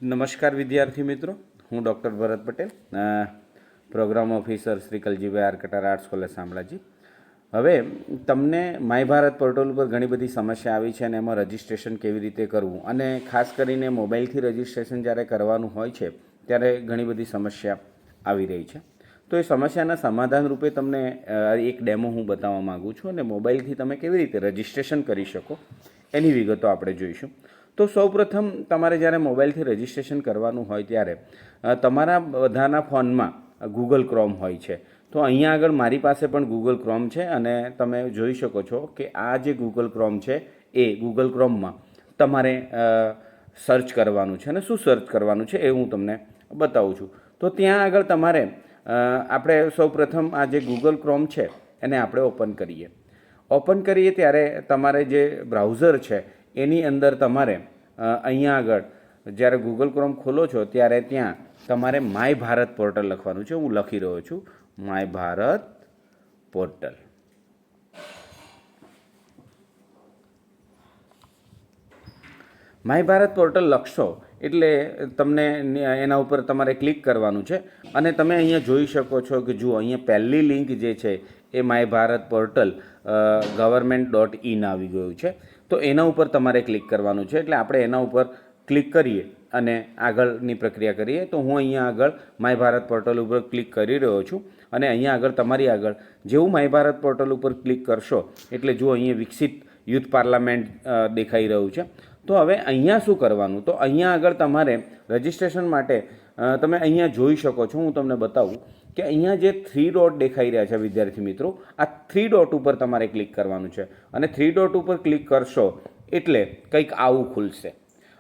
નમસ્કાર વિદ્યાર્થી મિત્રો, હું doctor Bharat Patel, programme officer Shri Kaljibhai R Katar arts college Shamlaji. હવે તમને માય ભારત પોર્ટલ ઉપર ઘણી બધી સમસ્યા આવી છે અને એમાં રજિસ્ટ્રેશન કેવી રીતે કરવું, અને ખાસ કરીને મોબાઈલથી રજિસ્ટ્રેશન જ્યારે કરવાનું હોય છે ત્યારે ઘણી બધી સમસ્યા આવી રહી છે. તો એ સમસ્યાના સમાધાન રૂપે તમને એક ડેમો હું બતાવવા માગું છું, અને મોબાઈલથી તમે કેવી રીતે રજિસ્ટ્રેશન કરી શકો એની વિગતો આપણે જોઈશું. તો સૌપ્રથમ તમારે જ્યારે મોબાઈલથી રજિસ્ટ્રેશન કરવાનું હોય ત્યારે તમારા બધાના ફોનમાં ગૂગલ ક્રોમ હોય છે. તો અહીંયા આગળ મારી પાસે પણ ગૂગલ ક્રોમ છે, અને તમે જોઈ શકો છો કે આ જે ગૂગલ ક્રોમ છે એ ગૂગલ ક્રોમમાં તમારે સર્ચ કરવાનું છે. અને શું સર્ચ કરવાનું છે એ હું તમને બતાવું છું. તો ત્યાં આગળ તમારે આપણે સૌપ્રથમ આ જે ગૂગલ ક્રોમ છે એને આપણે ઓપન કરીએ. ઓપન કરીએ ત્યારે તમારે જે બ્રાઉઝર છે એની અંદર તમારે અહીંયા આગળ જ્યારે ગૂગલ ક્રોમ ખોલો છો ત્યારે ત્યાં તમારે માય ભારત પોર્ટલ લખવાનું છે. હું લખી રહ્યો છું, my Bharat portal. My Bharat portal લખશો એટલે તમને એના ઉપર તમારે ક્લિક કરવાનું છે, અને તમે અહીંયા જોઈ શકો છો કે જુઓ અહીંયા પહેલી લિંક જે છે એ માય ભારત પોર્ટલ government.in આવી ગયું છે. તો એના ઉપર તમારે ક્લિક કરવાનું છે. એટલે આપણે એના ઉપર ક્લિક કરીએ અને આગળની પ્રક્રિયા કરીએ. તો હું અહીંયા આગળ માય ભારત પોર્ટલ ઉપર ક્લિક કરી રહ્યો છું, અને અહીંયા આગળ તમારી આગળ જેવું માય ભારત પોર્ટલ ઉપર ક્લિક કરશો એટલે જુઓ અહીંયા વિકસિત યુથ પાર્લામેન્ટ દેખાઈ રહ્યું છે. તો હવે અહીંયા શું કરવાનું, તો અહીંયા આગળ તમારે રજિસ્ટ્રેશન માટે તમે અહીંયા જોઈ શકો છો, હું તમને બતાવું કે અહીંયા જે 3 ડોટ દેખાઈ રહ્યા છે વિદ્યાર્થી મિત્રો, આ 3 ડોટ ઉપર તમારે ક્લિક કરવાનું છે. અને 3 ડોટ ઉપર ક્લિક કરશો એટલે કંઈક આવું ખુલશે.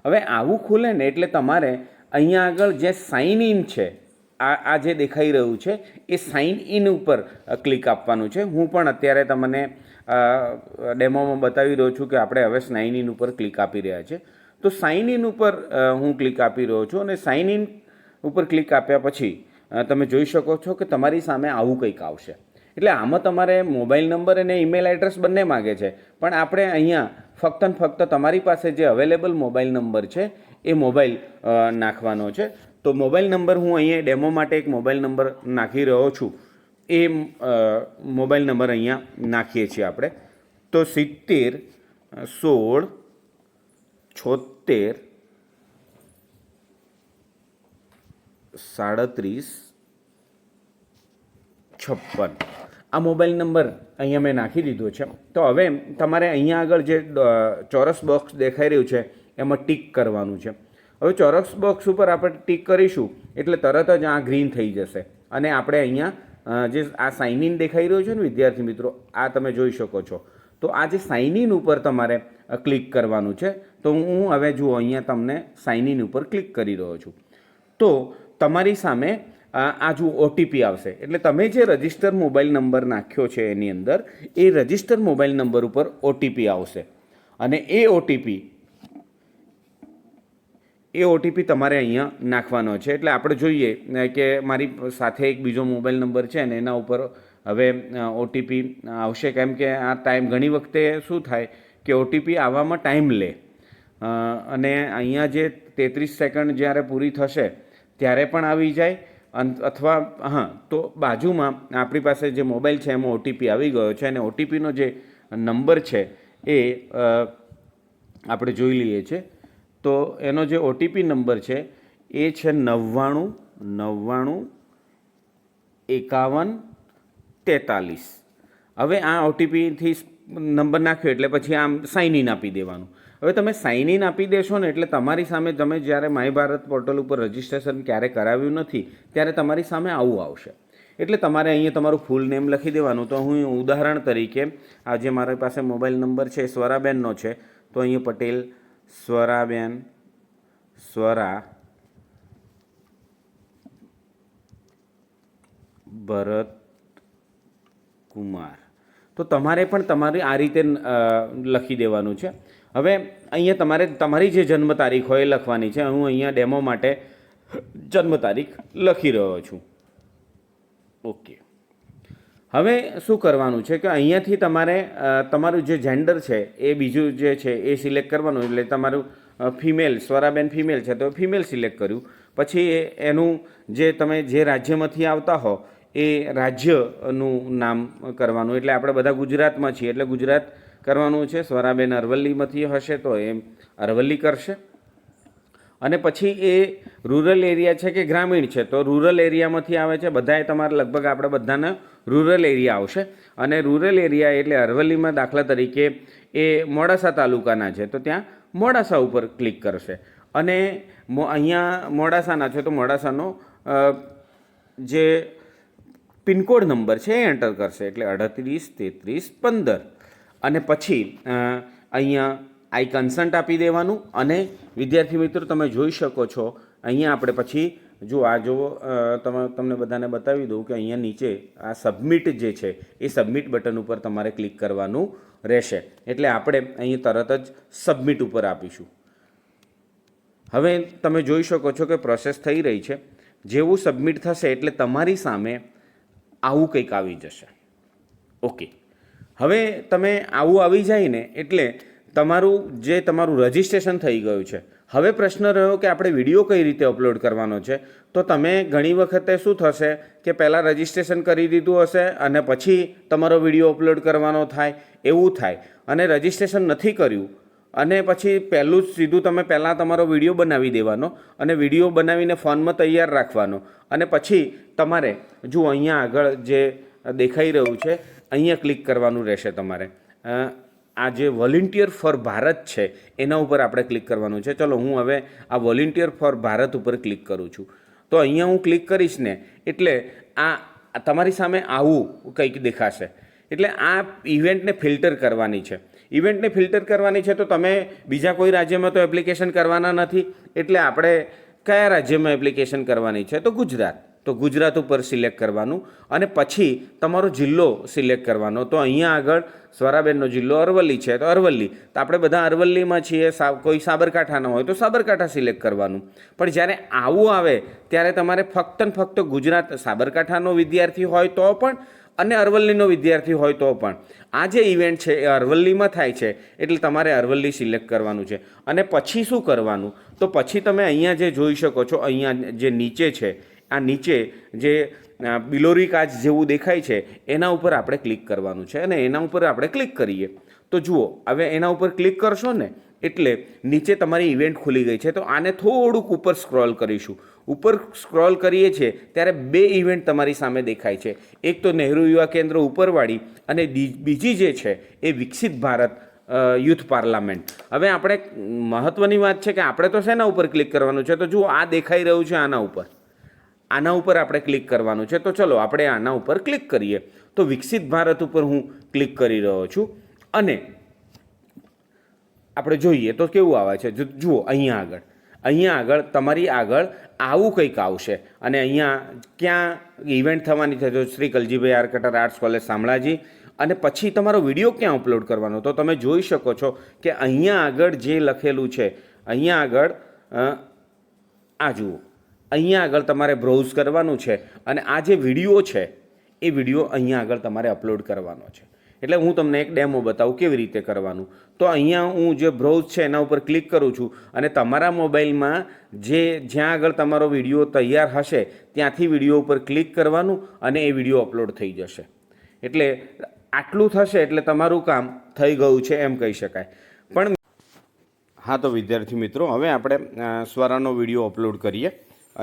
હવે આવું ખુલે ને એટલે તમારે અહીંયા આગળ જે સાઇન ઇન છે, આ જે દેખાઈ રહ્યું છે એ સાઇન ઇન ઉપર ક્લિક આપવાનું છે. હું પણ અત્યારે તમને ડેમોમાં બતાવી રહ્યો છું કે આપણે હવે સાઇન ઇન ઉપર ક્લિક આપી રહ્યા છે. તો સાઇન ઇન ઉપર હું ક્લિક આપી રહ્યો છું, અને સાઇન ઇન ઉપર ક્લિક આપ્યા પછી તમે જોઈ શકો છો કે તમારી સામે આવું કંઈક આવશે. એટલે આમાં તમારે મોબાઈલ નંબર અને ઈમેલ એડ્રેસ બંને માગે છે, પણ આપણે અહીંયા ફક્ત ને ફક્ત તમારી પાસે જે અવેલેબલ મોબાઈલ નંબર છે એ મોબાઈલ નાખવાનો છે. તો મોબાઈલ નંબર હું અહીંયા ડેમો માટે એક મોબાઈલ નંબર નાખી રહ્યો છું. એ મોબાઈલ નંબર અહીંયા નાખીએ છીએ આપણે. તો 70 16 76 37 56 આ મોબાઈલ નંબર અહીંયા મેં નાખી દીધો છે. તો હવે તમારે અહીંયા આગળ જે ચોરસ બોક્સ દેખાઈ રહ્યું છે એમાં ટીક કરવાનું છે. હવે ચોરસ બોક્સ ઉપર આપણે ટીક કરીશું એટલે તરત જ આ ગ્રીન થઈ જશે, અને આપણે અહીંયા જે આ સાઇન ઇન દેખાઈ રહ્યો છે ને વિદ્યાર્થી મિત્રો, આ તમે જોઈ શકો છો. તો આ જે સાઇન ઇન ઉપર તમારે ક્લિક કરવાનું છે. તો હું હવે જુઓ અહીંયા તમને સાઇન ઇન ઉપર ક્લિક કરી રહ્યો છું. તો તમારી સામે આ જો ઓટીપી આવશે, એટલે તમે જે રજિસ્ટર મોબાઈલ નંબર નાખ્યો છે એની અંદર એ રજિસ્ટર મોબાઈલ નંબર ઉપર ઓટીપી આવશે, અને એ ઓટીપી તમારે અહીંયા નાખવાનો છે. એટલે આપણે જોઈએ કે મારી સાથે એક બીજો મોબાઈલ નંબર છે અને એના ઉપર હવે ઓટીપી આવશે, કેમ કે આ ટાઈમ ઘણી વખતે શું થાય કે ઓટીપી આવવામાં ટાઈમ લે, અને અહીંયા જે 33 સેકન્ડ જ્યારે પૂરી થશે ત્યારે પણ આવી જાય, અથવા હા તો બાજુમાં આપણી પાસે જે મોબાઈલ છે એમાં ઓટીપી આવી ગયો છે, અને ઓટીપીનો જે નંબર છે એ આપણે જોઈ લઈએ છીએ. તો એનો જે ઓટીપી નંબર છે એ છે 99 99 51 43. હવે આ ઓટીપીથી નંબર નાખ્યો એટલે પછી આમ સાઇન ઇન આપી દેવાનું. હવે તમે સાઇન ઇન આપી દેશો ને એટલે તમારી સામે તમે જ્યારે માય ભારત પોર્ટલ ઉપર રજિસ્ટ્રેશન ક્યારે કરાવ્યું નથી ત્યારે તમારી સામે આવું આવશે. એટલે તમારે અહીંયા તમારું ફૂલ નેમ લખી દેવાનું. તો હું ઉદાહરણ તરીકે આ જે મારી પાસે મોબાઈલ નંબર છે સ્વરાબેનનો છે, તો અહીંયા પટેલ સ્વરાબેન સ્વરા ભરત કુમાર. તો તમારે પણ તમારી આ રીતે લખી દેવાનું છે. હવે અહીંયા તમારે તમારી જે જન્મ તારીખ હોય એ લખવાની છે. હું અહીંયા ડેમો માટે જન્મ તારીખ લખી રહ્યો છું. ઓકે. હવે શું કરવાનું છે કે અહીંયાથી તમારે તમારું જે જેન્ડર છે એ બીજું જે છે એ સિલેક્ટ કરવાનું. એટલે તમારું ફિમેલ સ્વરાબેન ફિમેલ છે તો ફિમેલ સિલેક્ટ કર્યું. પછી એનું જે તમે જે રાજ્યમાંથી આવતા હો એ રાજ્યનું નામ કરવાનું. એટલે આપણે બધા ગુજરાતમાં છીએ એટલે ગુજરાત કરવાનું છે. સ્વરાબેન અરવલ્લીમાંથી હશે તો એમ અરવલ્લી કરશે. અને પછી એ રૂરલ એરિયા છે કે ગ્રામીણ છે તો રૂરલ એરિયામાંથી આવે છે. બધાએ તમારે લગભગ આપણે બધાને રૂરલ એરિયા આવશે. અને રૂરલ એરિયા એટલે અરવલ્લીમાં દાખલા તરીકે એ મોડાસા તાલુકાના છે તો ત્યાં મોડાસા ઉપર ક્લિક કરશે. અને અહીંયા મોડાસાના છે તો મોડાસાનો જે પિનકોડ નંબર છે એ એન્ટર કરશે એટલે 38 33 15. અને પછી અહીંયા આઈ કન્સન્ટ આપી દેવાનું. અને વિદ્યાર્થી મિત્રો તમે જોઈ શકો છો અહીંયા આપણે પછી જો આ જુઓ તમને બધાને બતાવી દઉં કે અહીંયા નીચે આ સબમિટ જે છે એ સબમિટ બટન ઉપર તમારે ક્લિક કરવાનું રહેશે. એટલે આપણે અહીં તરત જ સબમિટ ઉપર આપીશું. હવે તમે જોઈ શકો છો કે પ્રોસેસ થઈ રહી છે. જેવું સબમિટ થશે એટલે તમારી સામે આવું કંઈક આવી જશે. ઓકે, હવે તમે આવું આવી જાય ને એટલે તમારું રજિસ્ટ્રેશન થઈ ગયું છે. હવે પ્રશ્ન રહ્યો કે આપણે વિડીયો કઈ રીતે અપલોડ કરવાનો છે. તો તમે ઘણી વખતે શું થશે કે પહેલાં રજિસ્ટ્રેશન કરી દીધું હશે અને પછી તમારો વિડીયો અપલોડ કરવાનો થાય એવું થાય. અને રજિસ્ટ્રેશન નથી કર્યું અને પછી પહેલું જ સીધું તમે પહેલાં તમારો વિડીયો બનાવી દેવાનો અને વિડીયો બનાવીને ફોનમાં તૈયાર રાખવાનો. અને પછી તમારે જુઓ અહીંયા આગળ જે દેખાઈ રહ્યું છે અહીંયા ક્લિક કરવાનું રહેશે. તમારે આ જે વોલેન્ટિયર ફોર ભારત છે એના ઉપર આપણે ક્લિક કરવાનું છે. ચલો હું હવે આ વોલેન્ટિયર ફોર ભારત ઉપર ક્લિક કરું છું. તો અહીંયા હું ક્લિક કરીશ ને એટલે આ તમારી સામે આવું કંઈક દેખાશે. એટલે આ ઇવેન્ટને ફિલ્ટર કરવાની છે. ઇવેન્ટને ફિલ્ટર કરવાની છે તો તમે બીજા કોઈ રાજ્યમાં તો એપ્લિકેશન કરવાના નથી. એટલે આપણે કયા રાજ્યમાં એપ્લિકેશન કરવાની છે તો ગુજરાત. તો ગુજરાત ઉપર સિલેક્ટ કરવાનું અને પછી તમારો જિલ્લો સિલેક્ટ કરવાનો. તો અહીંયા આગળ સ્વરાબેનનો જિલ્લો અરવલ્લી છે તો અરવલ્લી. તો આપણે બધા અરવલ્લીમાં છીએ. કોઈ સાબરકાંઠાનો હોય તો સાબરકાંઠા સિલેક્ટ કરવાનું. પણ જ્યારે આવું આવે ત્યારે તમારે ફક્ત ને ફક્ત ગુજરાત સાબરકાંઠાનો વિદ્યાર્થી હોય તો પણ અને અરવલ્લીનો વિદ્યાર્થી હોય તો પણ આ જે ઇવેન્ટ છે એ અરવલ્લીમાં થાય છે એટલે તમારે અરવલ્લી સિલેક્ટ કરવાનું છે. અને પછી શું કરવાનું તો પછી તમે અહીંયા જે જોઈ શકો છો અહીંયા જે નીચે છે આ નીચે જે બિલોરી કાચ જેવું દેખાય છે એના ઉપર આપણે ક્લિક કરવાનું છે. અને એના ઉપર આપણે ક્લિક કરીએ તો જુઓ હવે એના ઉપર ક્લિક કરશો ને એટલે નીચે તમારી ઇવેન્ટ ખુલી ગઈ છે. તો આને થોડુંક ઉપર સ્ક્રોલ કરીશું. ઉપર સ્ક્રોલ કરીએ છીએ ત્યારે 2 ઇવેન્ટ તમારી સામે દેખાય છે. એક તો નહેરુ યુવા કેન્દ્ર ઉપરવાળી અને બીજી જે છે એ વિકસિત ભારત યુથ પાર્લામેન્ટ. હવે આપણે મહત્ત્વની વાત છે કે આપણે તો શેના ઉપર ક્લિક કરવાનું છે તો જુઓ આ દેખાઈ રહ્યું છે આના ઉપર આપણે ક્લિક કરવાનું છે. તો ચલો આપણે આના ઉપર ક્લિક કરીએ. તો વિકસિત ભારત ઉપર હું ક્લિક કરી રહ્યો છું અને આપણે જોઈએ તો કેવું આવે છે જુઓ અહીંયા આગળ તમારી આગળ આવું કંઈક આવશે. અને અહીંયા ક્યાં ઇવેન્ટ થવાની છે તો Shri Kaljibhai R Katar arts college Shamlaji. અને પછી તમારો વિડીયો ક્યાં અપલોડ કરવાનો તો તમે જોઈ શકો છો કે અહીંયા આગળ જે લખેલું છે અહીંયા આગળ આ જુઓ અહીંયા આગળ તમારે બ્રાઉઝ કરવાનું છે અને આ જે વિડીયો છે એ વિડીયો અહીંયા આગળ તમારે અપલોડ કરવાનો છે. એટલે હું તમને એક ડેમો બતાવું કેવી રીતે કરવાનું. તો અહીંયા હું જે બ્રાઉઝ છે એના ઉપર ક્લિક કરું છું અને તમારા મોબાઈલમાં જ્યાં આગળ તમારો વિડીયો તૈયાર હશે ત્યાંથી વિડીયો ઉપર ક્લિક કરવાનું અને એ વિડીયો અપલોડ થઈ જશે. એટલે આટલું થશે એટલે તમારું કામ થઈ ગયું છે એમ કહી શકાય. પણ હા તો વિદ્યાર્થી મિત્રો હવે આપણે સ્વરાનો વિડીયો અપલોડ કરીએ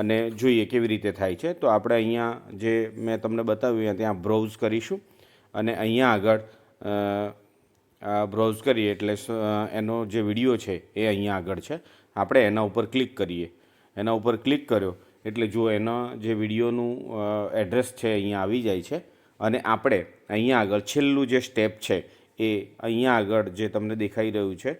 અને જોઈએ કેવી રીતે થાય છે. તો આપણે અહીંયા જે મેં તમને બતાવ્યું ત્યાં બ્રાઉઝ કરીશું અને અહીંયા આગળ બ્રાઉઝ કરીએ એટલે એનો જે વિડીયો છે એ અહીંયા આગળ છે. આપણે એના ઉપર ક્લિક કરીએ. એના ઉપર ક્લિક કર્યો એટલે જો એનો જે વિડીયોનું એડ્રેસ છે અહીંયા આવી જાય છે. અને આપણે અહીંયા આગળ છેલ્લું જે સ્ટેપ છે એ અહીંયા આગળ જે તમને દેખાઈ રહ્યું છે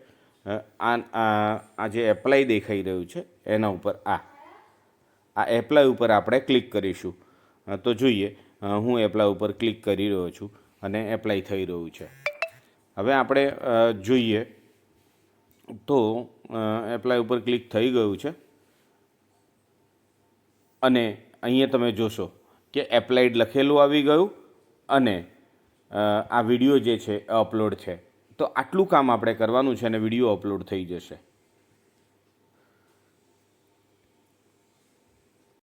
આ જે એપ્લાય દેખાઈ રહ્યું છે એના ઉપર આ એપ્લાય ઉપર આપણે ક્લિક કરીશું. તો જોઈએ હું એપ્લાય ઉપર ક્લિક કરી રહ્યો છું અને એપ્લાય થઈ રહ્યું છે. હવે આપણે જોઈએ તો એપ્લાય ઉપર ક્લિક થઈ ગયું છે અને અહીંયા તમે જોશો કે એપ્લાઇડ લખેલું આવી ગયું અને આ વિડીયો જે છે એ અપલોડ છે. તો આટલું કામ આપણે કરવાનું છે અને વિડીયો અપલોડ થઈ જશે.